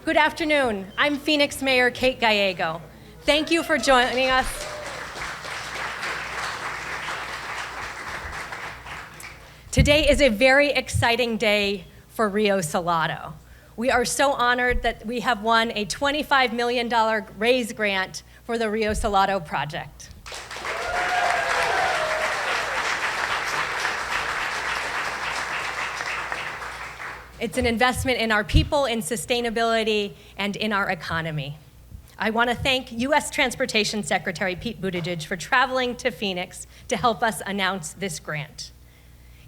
Good afternoon. I'm Phoenix Mayor Kate Gallego. Thank you for joining us. Today is a very exciting day for Rio Salado. We are so honored that we have won a $25 million RAISE grant for the Rio Salado project. It's an investment in our people, in sustainability, and in our economy. I want to thank U.S. Transportation Secretary Pete Buttigieg for traveling to Phoenix to help us announce this grant.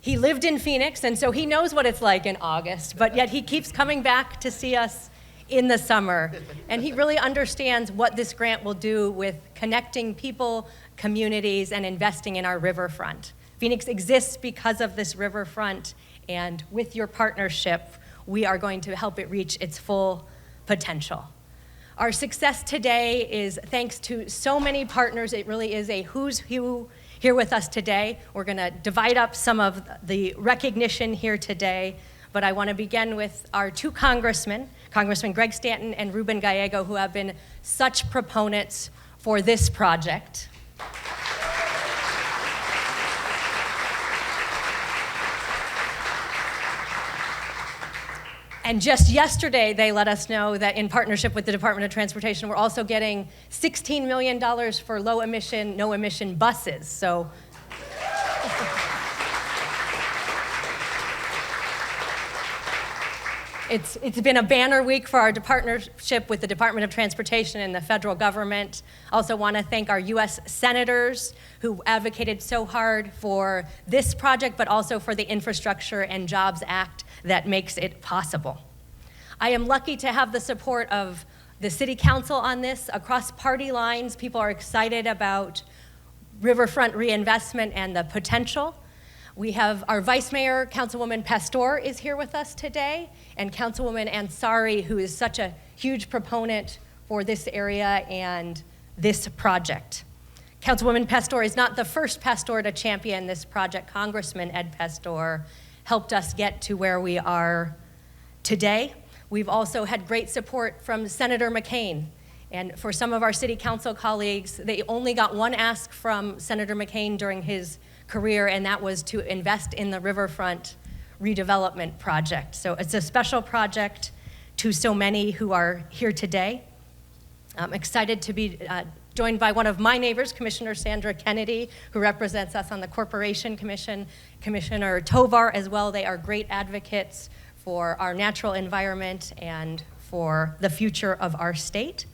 He lived in Phoenix, and so he knows what it's like in August, but yet he keeps coming back to see us in the summer. And he really understands what this grant will do with connecting people, communities, and investing in our riverfront. Phoenix exists because of this riverfront, and with your partnership, we are going to help it reach its full potential. Our success today is thanks to so many partners. It really is a who's who here with us today. We're going to divide up some of the recognition here today, but I want to begin with our two congressmen, Congressman Greg Stanton and Ruben Gallego, who have been such proponents for this project. And just yesterday, they let us know that in partnership with the Department of Transportation, we're also getting $16 million for low emission, no emission buses. So it's been a banner week for our partnership with the Department of Transportation and the federal government. Also want to thank our U.S. senators who advocated so hard for this project, but also for the Infrastructure and Jobs Act that makes it possible. I am lucky to have the support of the City Council on this. Across party lines, people are excited about riverfront reinvestment and the potential. We have our Vice Mayor, Councilwoman Pastor, is here with us today, and Councilwoman Ansari, who is such a huge proponent for this area and this project. Councilwoman Pastor is not the first Pastor to champion this project. Congressman Ed Pastor helped us get to where we are today. We've also had great support from Senator McCain. And for some of our city council colleagues, they only got one ask from Senator McCain during his career, and that was to invest in the riverfront redevelopment project. So it's a special project to so many who are here today. I'm excited to be joined by one of my neighbors, Commissioner Sandra Kennedy, who represents us on the Corporation Commission, Commissioner Tovar as well. They are great advocates for our natural environment and for the future of our state.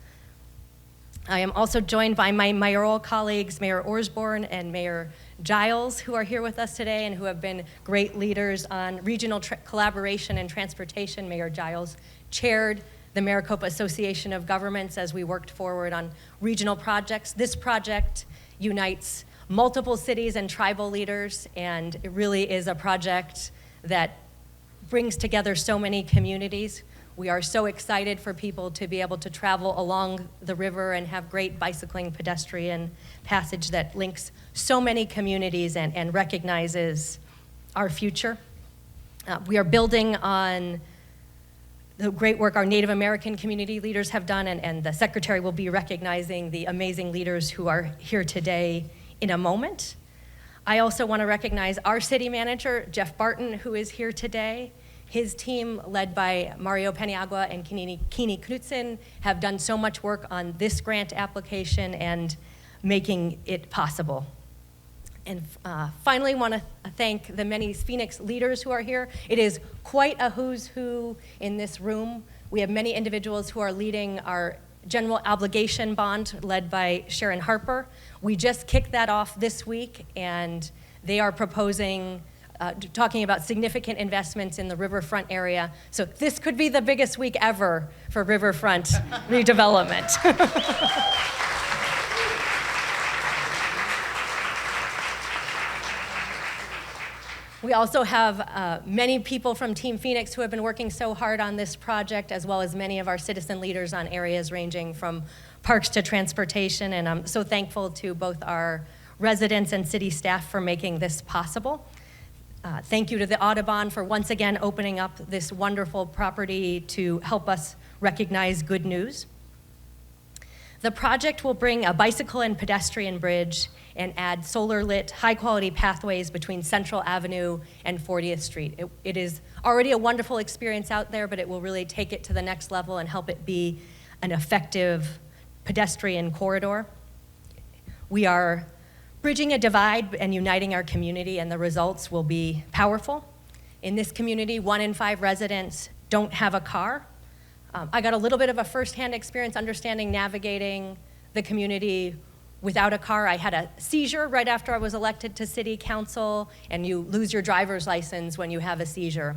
I am also joined by my mayoral colleagues, Mayor Orsborn and Mayor Giles, who are here with us today and who have been great leaders on regional collaboration and transportation. Mayor Giles chaired the Maricopa Association of Governments as we worked forward on regional projects. This project unites multiple cities and tribal leaders, and it really is a project that brings together so many communities. We are so excited for people to be able to travel along the river and have great bicycling pedestrian passage that links so many communities and recognizes our future. We are building on the great work our Native American community leaders have done, and the Secretary will be recognizing the amazing leaders who are here today in a moment. I also want to recognize our city manager, Jeff Barton, who is here today. His team, led by Mario Paniagua and Kini Knudsen, have done so much work on this grant application and making it possible. And finally, want to thank the many Phoenix leaders who are here. It is quite a who's who in this room. We have many individuals who are leading our general obligation bond led by Sharon Harper. We just kicked that off this week, and they are proposing, talking about significant investments in the riverfront area. So this could be the biggest week ever for riverfront redevelopment. We also have many people from Team Phoenix who have been working so hard on this project, as well as many of our citizen leaders on areas ranging from parks to transportation, and I'm so thankful to both our residents and city staff for making this possible. Thank you to the Audubon for once again opening up this wonderful property to help us recognize good news. The project will bring a bicycle and pedestrian bridge and add solar-lit, high-quality pathways between Central Avenue and 40th Street. It is already a wonderful experience out there, but it will really take it to the next level and help it be an effective pedestrian corridor. We are bridging a divide and uniting our community, and the results will be powerful. In this community, 1 in 5 residents don't have a car. I got a little bit of a firsthand experience understanding navigating the community without a car. I had a seizure right after I was elected to city council, and you lose your driver's license when you have a seizure.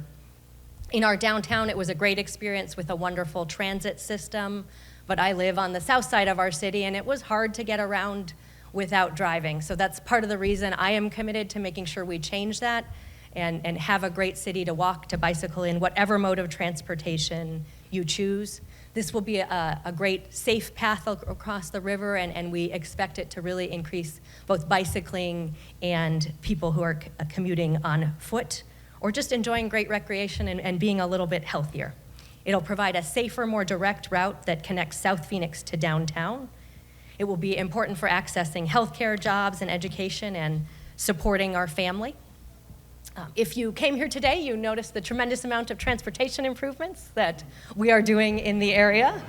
In our downtown, it was a great experience with a wonderful transit system, but I live on the south side of our city, and it was hard to get around without driving. So that's part of the reason I am committed to making sure we change that and have a great city to walk, to bicycle in, whatever mode of transportation you choose. This will be a great safe path across the river, and we expect it to really increase both bicycling and people who are commuting on foot or just enjoying great recreation and being a little bit healthier. It'll provide a safer, more direct route that connects South Phoenix to downtown. It will be important for accessing healthcare, jobs, and education, and supporting our family. If you came here today, you noticed the tremendous amount of transportation improvements that we are doing in the area.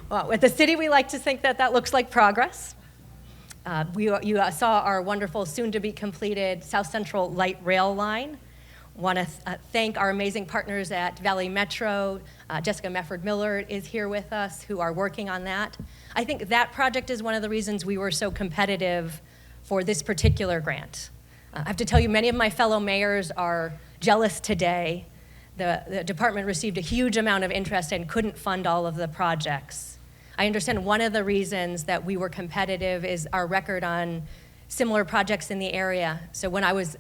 Well, at the city, we like to think that looks like progress. You saw our wonderful, soon-to-be-completed South Central Light Rail line. Want to thank our amazing partners at Valley Metro. Jessica Mefford-Miller is here with us, who are working on that. I think that project is one of the reasons we were so competitive for this particular grant. I have to tell you, many of my fellow mayors are jealous today. The department received a huge amount of interest and couldn't fund all of the projects. I understand one of the reasons that we were competitive is our record on similar projects in the area. So when I was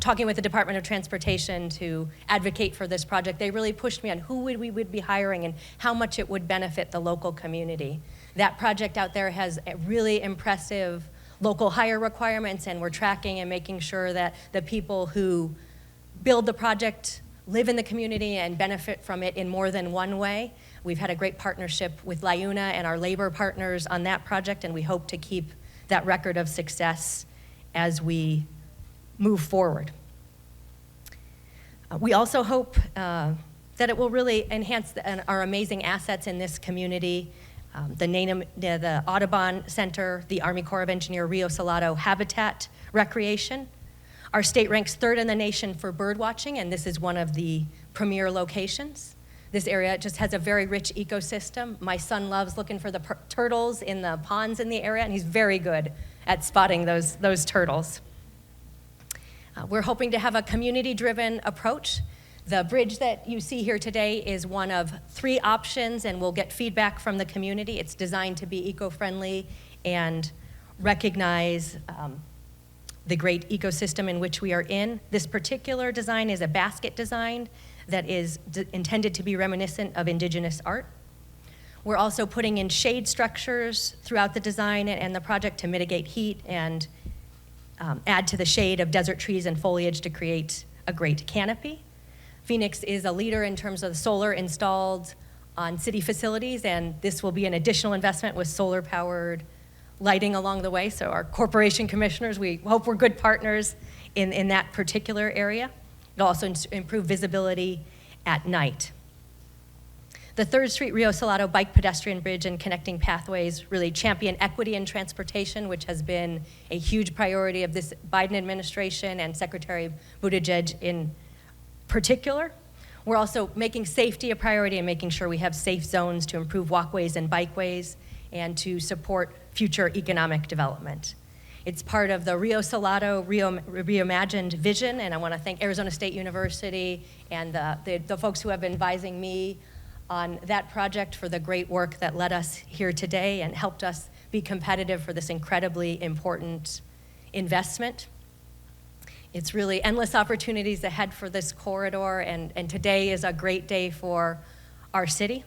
talking with the Department of Transportation to advocate for this project, they really pushed me on who we would be hiring and how much it would benefit the local community. That project out there has a really impressive local hire requirements, and we're tracking and making sure that the people who build the project live in the community and benefit from it in more than one way. We've had a great partnership with LIUNA and our labor partners on that project, and we hope to keep that record of success as we move forward. We also hope that it will really enhance our amazing assets in this community. The Audubon Center, the Army Corps of Engineer Rio Salado Habitat Recreation. Our state ranks 3rd in the nation for bird watching, and this is one of the premier locations. This area just has a very rich ecosystem. My son loves looking for the turtles in the ponds in the area, and he's very good at spotting those turtles. We're hoping to have a community-driven approach. The bridge that you see here today is one of 3 options, and we'll get feedback from the community. It's designed to be eco-friendly and recognize the great ecosystem in which we are in. This particular design is a basket design that is intended to be reminiscent of indigenous art. We're also putting in shade structures throughout the design and the project to mitigate heat and add to the shade of desert trees and foliage to create a great canopy. Phoenix is a leader in terms of solar installed on city facilities, and this will be an additional investment with solar-powered lighting along the way. So our corporation commissioners, we hope we're good partners in that particular area. It'll also improve visibility at night. The 3rd Street Rio Salado Bike Pedestrian Bridge and connecting pathways really champion equity in transportation, which has been a huge priority of this Biden administration and Secretary Buttigieg in particular. We're also making safety a priority and making sure we have safe zones to improve walkways and bikeways and to support future economic development. It's part of the Rio Salado Reimagined vision, and I want to thank Arizona State University and the folks who have been advising me on that project for the great work that led us here today and helped us be competitive for this incredibly important investment. It's really endless opportunities ahead for this corridor, and today is a great day for our city.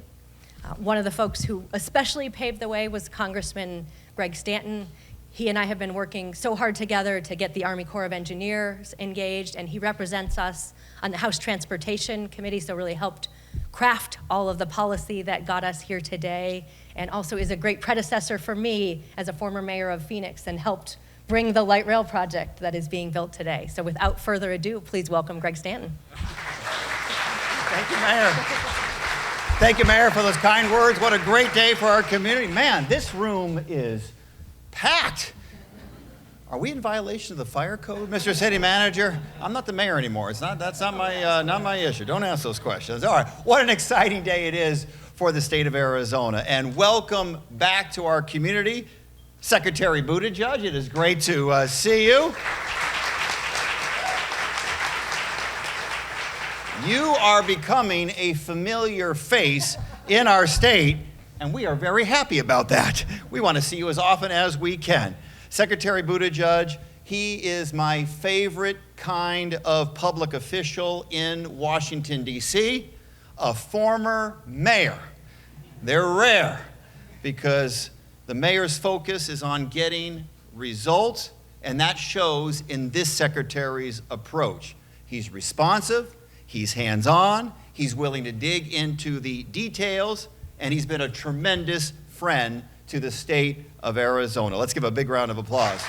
One of the folks who especially paved the way was Congressman Greg Stanton. He and I have been working so hard together to get the Army Corps of Engineers engaged, and he represents us on the House Transportation Committee, so really helped craft all of the policy that got us here today, and also is a great predecessor for me as a former mayor of Phoenix and helped bring the light rail project that is being built today. So without further ado, please welcome Greg Stanton. Thank you, Mayor. Thank you, Mayor, for those kind words. What a great day for our community. Man, this room is packed. Are we in violation of the fire code, Mr. City Manager? I'm not the mayor anymore. That's not my issue. Don't ask those questions. All right, what an exciting day it is for the state of Arizona. And welcome back to our community, Secretary Buttigieg. It is great to see you. You are becoming a familiar face in our state, and we are very happy about that. We want to see you as often as we can. Secretary Buttigieg, he is my favorite kind of public official in Washington, D.C., a former mayor. They're rare because the mayor's focus is on getting results, and that shows in this secretary's approach. He's responsive, he's hands-on, he's willing to dig into the details, and he's been a tremendous friend to the state of Arizona. Let's give a big round of applause.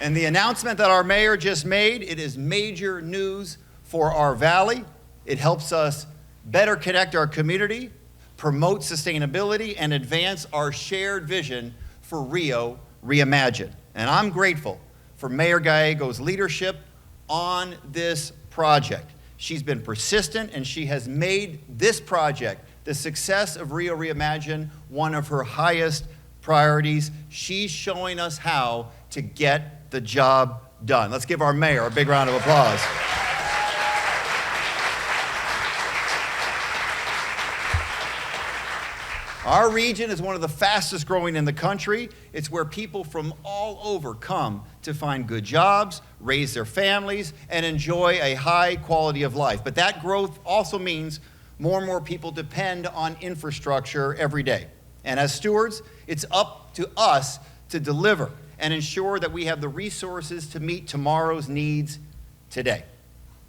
And the announcement that our mayor just made, it is major news for our valley. It helps us better connect our community, promote sustainability, and advance our shared vision for Rio Reimagined. And I'm grateful for Mayor Gallego's leadership on this project. She's been persistent, and she has made this project, the success of Rio Reimagined, one of her highest priorities. She's showing us how to get the job done. Let's give our mayor a big round of applause. Our region is one of the fastest growing in the country. It's where people from all over come to find good jobs, raise their families, and enjoy a high quality of life. But that growth also means more and more people depend on infrastructure every day. And as stewards, it's up to us to deliver and ensure that we have the resources to meet tomorrow's needs today.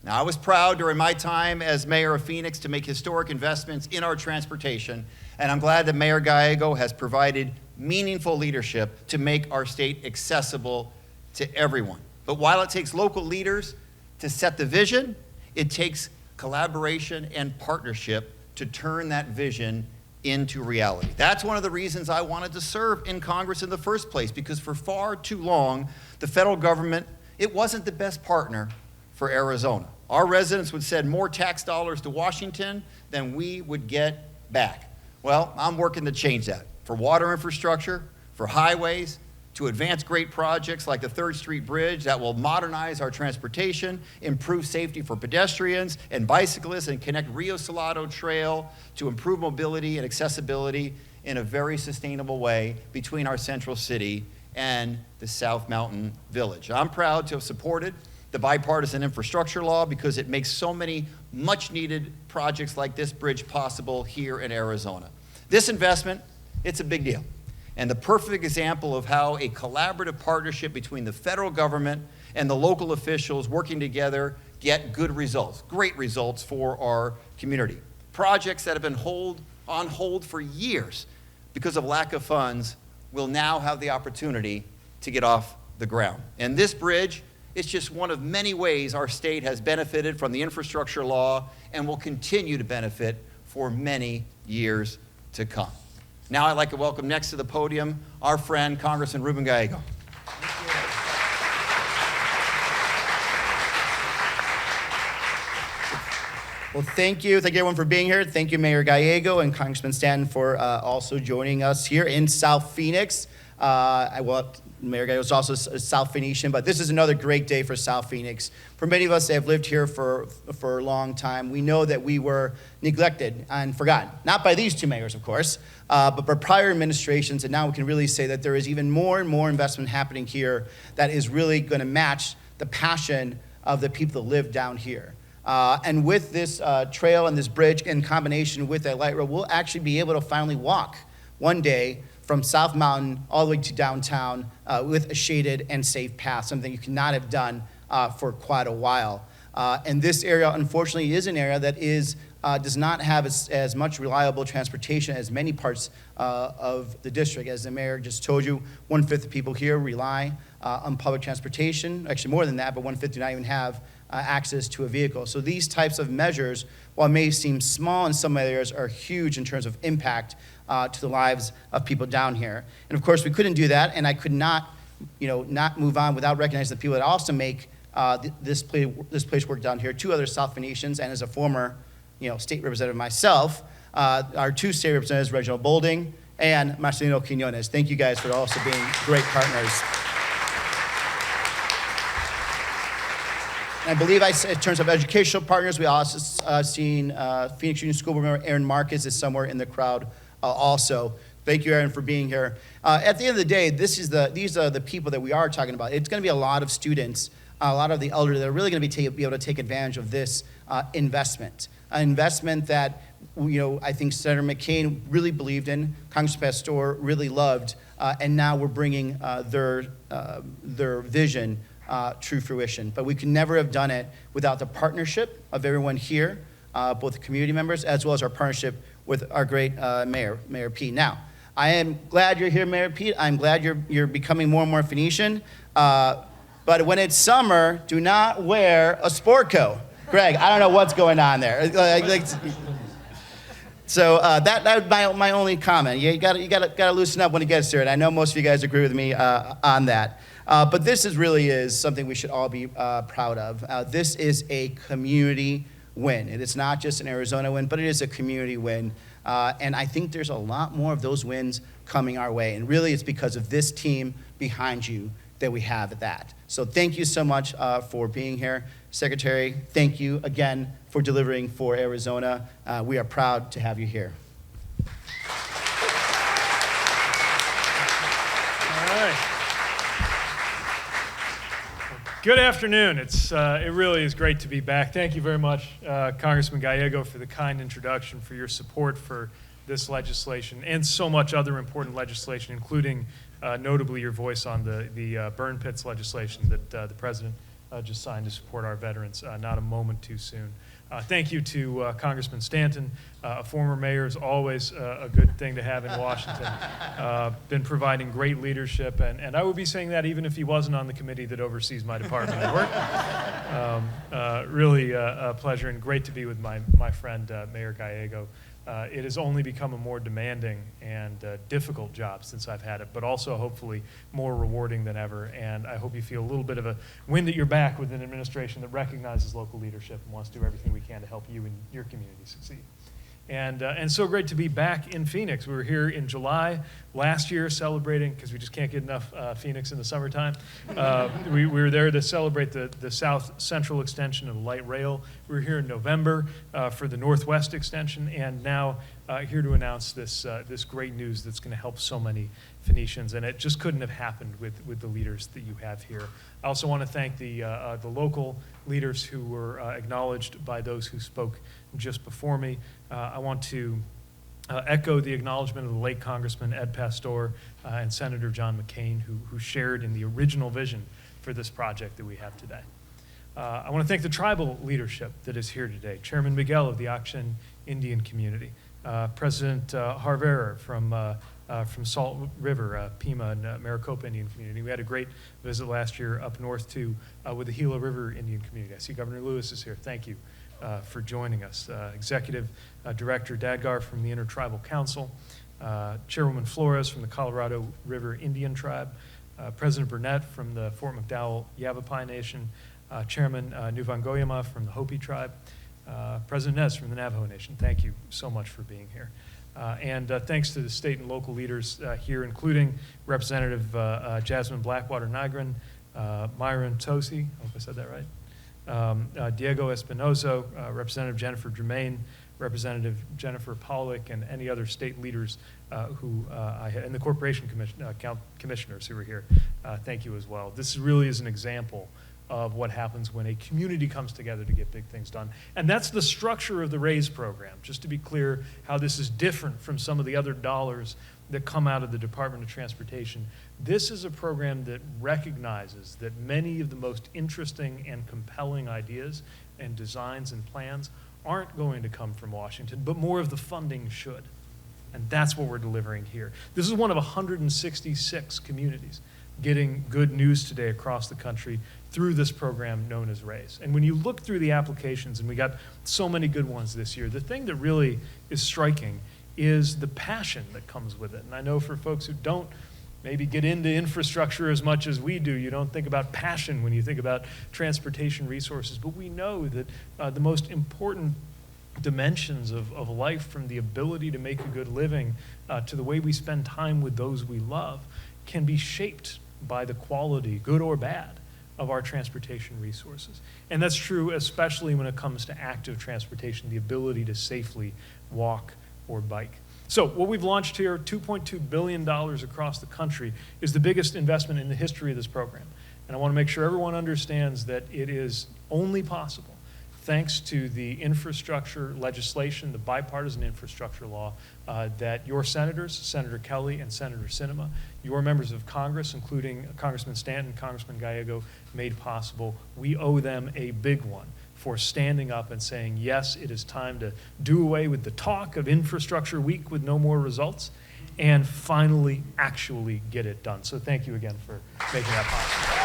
Now, I was proud during my time as mayor of Phoenix to make historic investments in our transportation, and I'm glad that Mayor Gallego has provided meaningful leadership to make our state accessible to everyone. But while it takes local leaders to set the vision, it takes collaboration and partnership to turn that vision into reality. That's one of the reasons I wanted to serve in Congress in the first place, because for far too long, the federal government, it wasn't the best partner for Arizona. Our residents would send more tax dollars to Washington than we would get back. Well, I'm working to change that for water infrastructure, for highways, to advance great projects like the 3rd Street Bridge that will modernize our transportation, improve safety for pedestrians and bicyclists, and connect Rio Salado Trail to improve mobility and accessibility in a very sustainable way between our central city and the South Mountain Village. I'm proud to have supported the bipartisan infrastructure law because it makes so many much-needed projects like this bridge possible here in Arizona. This investment, it's a big deal, and the perfect example of how a collaborative partnership between the federal government and the local officials working together get good results, great results for our community. Projects that have been on hold for years because of lack of funds will now have the opportunity to get off the ground. And this bridge, it's just one of many ways our state has benefited from the infrastructure law and will continue to benefit for many years to come. Now I'd like to welcome next to the podium our friend, Congressman Ruben Gallego. Well, thank you. Thank you, everyone, for being here. Thank you, Mayor Gallego and Congressman Stanton, for also joining us here in South Phoenix. Mayor Gallego is also a South Phoenician, but this is another great day for South Phoenix. For many of us that have lived here for a long time, we know that we were neglected and forgotten. Not by these two mayors, of course, but by prior administrations, and now we can really say that there is even more and more investment happening here that is really going to match the passion of the people that live down here. And with this trail and this bridge in combination with that light rail, we'll actually be able to finally walk one day from South Mountain all the way to downtown with a shaded and safe path, something you could not have done for quite a while. And this area, unfortunately, is an area that does not have as much reliable transportation as many parts of the district. As the mayor just told you, 1/5 of people here rely on public transportation. Actually, more than that, but 1/5 do not even have access to a vehicle. So these types of measures, while it may seem small in some areas, are huge in terms of impact to the lives of people down here. And of course, we couldn't do that, and I could not move on without recognizing the people that also make this place work down here. Two other South Phoenicians, and as a former state representative myself, our two state representatives, Reginald Bolding and Marcelino Quinones. Thank you guys for also being great partners. And I believe in terms of educational partners, we also seen Phoenix Union School Board member Aaron Marcus is somewhere in the crowd also. Thank you, Aaron, for being here. At the end of the day, these are the people that we are talking about. It's going to be a lot of students, a lot of the elderly that are really going to be able to take advantage of this investment. An investment that I think Senator McCain really believed in, Congressman Pastor really loved, and now we're bringing their vision true fruition. But we could never have done it without the partnership of everyone here, both the community members as well as our partnership with our great Mayor Pete. Now, I am glad you're here, Mayor Pete. I'm glad you're becoming more and more Phoenician. But when it's summer, do not wear a sport coat. Greg, I don't know what's going on there. So that's my only comment. You gotta loosen up when it gets there, and I know most of you guys agree with me on that. But this really is something we should all be proud of. This is a community win. It is not just an Arizona win, but it is a community win. And I think there's a lot more of those wins coming our way. And really, it's because of this team behind you that we have that. So thank you so much for being here. Secretary, thank you again for delivering for Arizona. We are proud to have you here. All right. Good afternoon. It really is great to be back. Thank you very much, Congressman Gallego, for the kind introduction, for your support for this legislation and so much other important legislation, including notably your voice on the burn pits legislation that the president just signed to support our veterans. Not a moment too soon. Thank you to Congressman Stanton. A former mayor is always a good thing to have in Washington. Been providing great leadership, and I would be saying that even if he wasn't on the committee that oversees my department of work. Really a pleasure and great to be with my friend Mayor Gallego. It has only become a more demanding and difficult job since I've had it, but also hopefully more rewarding than ever. And I hope you feel a little bit of a wind at your back with an administration that recognizes local leadership and wants to do everything we can to help you and your community succeed. And so great to be back in Phoenix. We were here in July last year celebrating, because we just can't get enough Phoenix in the summertime. We were there to celebrate the south central extension of the light rail. We were here in November for the northwest extension, and now here to announce this great news that's going to help so many Phoenicians, and it just couldn't have happened with the leaders that you have here. I also want to thank the local leaders who were acknowledged by those who spoke just before me. I want to echo the acknowledgement of the late Congressman Ed Pastor and Senator John McCain, who shared in the original vision for this project that we have today. I want to thank the tribal leadership that is here today. Chairman Miguel of the Akshan Indian community, President Harvera from Salt River, Pima, and Maricopa Indian community. We had a great visit last year up north too with the Gila River Indian community. I see Governor Lewis is here. Thank you for joining us. Executive Director Dadgar from the Intertribal Council, Chairwoman Flores from the Colorado River Indian Tribe, President Burnett from the Fort McDowell Yavapai Nation, Chairman Nuvangoyama from the Hopi Tribe, President Nez from the Navajo Nation. Thank you so much for being here. And thanks to the state and local leaders here, including Representative Jasmine Blackwater Nygren, Myron Tosi, I hope I said that right, Diego Espinozo, Representative Jennifer Germain, Representative Jennifer Pollock, and any other state leaders and the corporation commissioners who were here. Thank you as well. This really is an example of what happens when a community comes together to get big things done. And that's the structure of the RAISE program, just to be clear how this is different from some of the other dollars that come out of the Department of Transportation. This is a program that recognizes that many of the most interesting and compelling ideas and designs and plans aren't going to come from Washington, but more of the funding should. And that's what we're delivering here. This is one of 166 communities getting good news today across the country through this program known as RAISE. And when you look through the applications, and we got so many good ones this year, the thing that really is striking is the passion that comes with it. And I know for folks who don't maybe get into infrastructure as much as we do, you don't think about passion when you think about transportation resources, but we know that the most important dimensions of life, from the ability to make a good living to the way we spend time with those we love, can be shaped by the quality, good or bad, of our transportation resources. And that's true especially when it comes to active transportation, the ability to safely walk or bike. So what we've launched here, $2.2 billion across the country, is the biggest investment in the history of this program. And I want to make sure everyone understands that it is only possible thanks to the infrastructure legislation, the bipartisan infrastructure law that your senators, Senator Kelly and Senator Sinema, your members of Congress, including Congressman Stanton, Congressman Gallego, made possible. We owe them a big one for standing up and saying, yes, it is time to do away with the talk of infrastructure week with no more results and finally actually get it done. So thank you again for making that possible.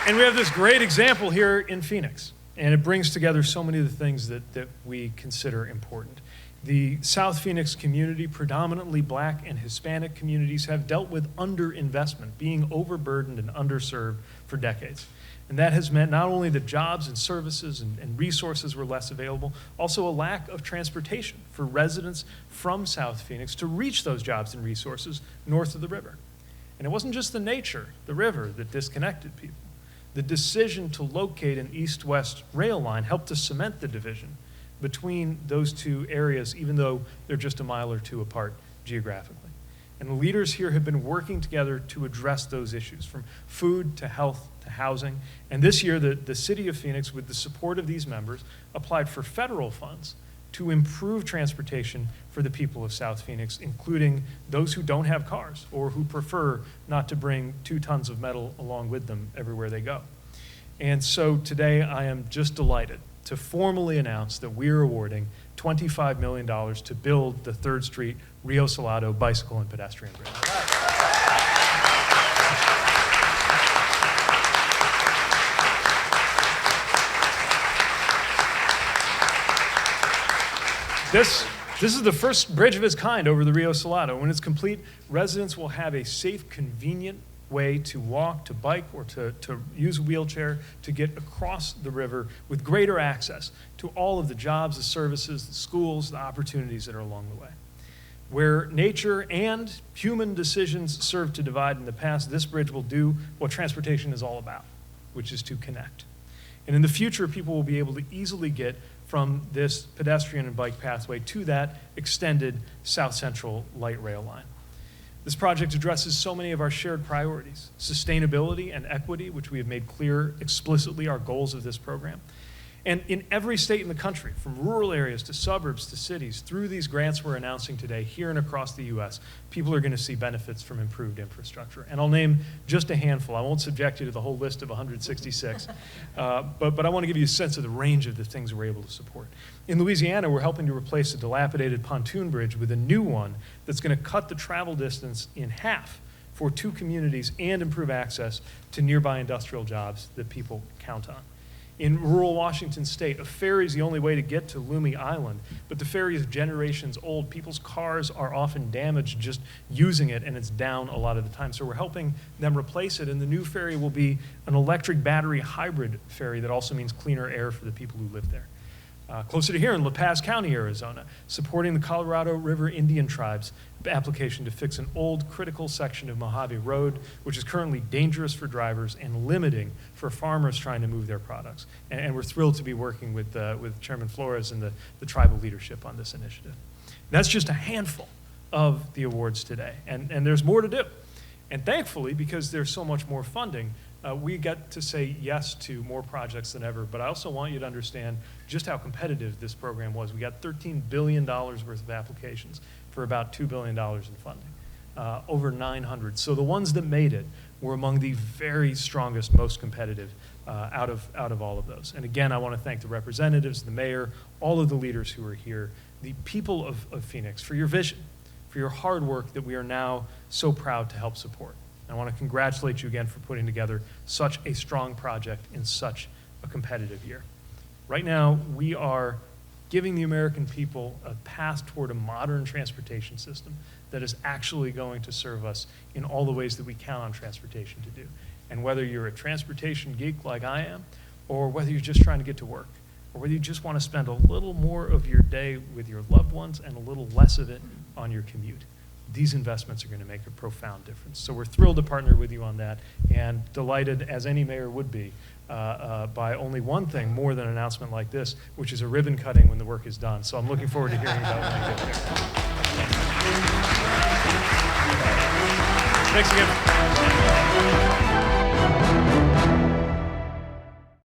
And we have this great example here in Phoenix, and it brings together so many of the things that we consider important. The South Phoenix community, predominantly Black and Hispanic communities, have dealt with underinvestment, being overburdened and underserved for decades. And that has meant not only that jobs and services and resources were less available, also a lack of transportation for residents from South Phoenix to reach those jobs and resources north of the river. And it wasn't just the nature, the river, that disconnected people. The decision to locate an east-west rail line helped to cement the division between those two areas, even though they're just a mile or two apart geographically. And the leaders here have been working together to address those issues, from food to health to housing. And this year, the City of Phoenix, with the support of these members, applied for federal funds to improve transportation for the people of South Phoenix, including those who don't have cars or who prefer not to bring 2 tons of metal along with them everywhere they go. And so today I am just delighted to formally announce that we're awarding $25 million to build the 3rd Street Rio Salado bicycle and pedestrian bridge. This is the first bridge of its kind over the Rio Salado. When it's complete, residents will have a safe, convenient way to walk, to bike, or to use a wheelchair to get across the river with greater access to all of the jobs, the services, the schools, the opportunities that are along the way. Where nature and human decisions served to divide in the past, this bridge will do what transportation is all about, which is to connect. And in the future, people will be able to easily get from this pedestrian and bike pathway to that extended South Central light rail line. This project addresses so many of our shared priorities: sustainability and equity, which we have made clear explicitly our goals of this program. And in every state in the country, from rural areas to suburbs to cities, through these grants we're announcing today, here and across the U.S., people are going to see benefits from improved infrastructure. And I'll name just a handful. I won't subject you to the whole list of 166, but I want to give you a sense of the range of the things we're able to support. In Louisiana, we're helping to replace a dilapidated pontoon bridge with a new one that's going to cut the travel distance in half for 2 communities and improve access to nearby industrial jobs that people count on. In rural Washington state, a ferry is the only way to get to Loomy Island, but the ferry is generations old. People's cars are often damaged just using it, and it's down a lot of the time. So we're helping them replace it, and the new ferry will be an electric battery hybrid ferry that also means cleaner air for the people who live there. Closer to here in La Paz County, Arizona, supporting the Colorado River Indian Tribes application to fix an old critical section of Mojave Road, which is currently dangerous for drivers and limiting for farmers trying to move their products. And we're thrilled to be working with Chairman Flores and the tribal leadership on this initiative. That's just a handful of the awards today, and there's more to do. And thankfully, because there's so much more funding, We get to say yes to more projects than ever, but I also want you to understand just how competitive this program was. We got $13 billion worth of applications for about $2 billion in funding, over 900. So the ones that made it were among the very strongest, most competitive out of all of those. And again, I want to thank the representatives, the mayor, all of the leaders who are here, the people of Phoenix for your vision, for your hard work that we are now so proud to help support. I want to congratulate you again for putting together such a strong project in such a competitive year. Right now, we are giving the American people a path toward a modern transportation system that is actually going to serve us in all the ways that we count on transportation to do. And whether you're a transportation geek like I am, or whether you're just trying to get to work, or whether you just want to spend a little more of your day with your loved ones and a little less of it on your commute, these investments are going to make a profound difference. So we're thrilled to partner with you on that, and delighted, as any mayor would be, by only one thing more than an announcement like this, which is a ribbon cutting when the work is done. So I'm looking forward to hearing about when you get there. Thanks again.